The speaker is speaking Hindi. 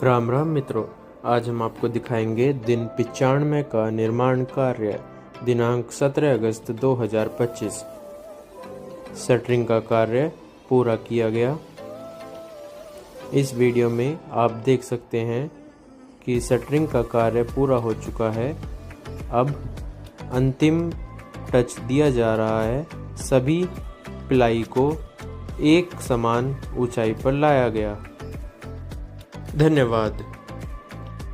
राम राम मित्रों, आज हम आपको दिखाएंगे दिन 95 का निर्माण कार्य दिनांक 17 अगस्त 2025। शटरिंग का कार्य पूरा किया गया। इस वीडियो में आप देख सकते हैं कि शटरिंग का कार्य पूरा हो चुका है। अब अंतिम टच दिया जा रहा है। सभी प्लाई को एक समान ऊंचाई पर लाया गया। धन्यवाद।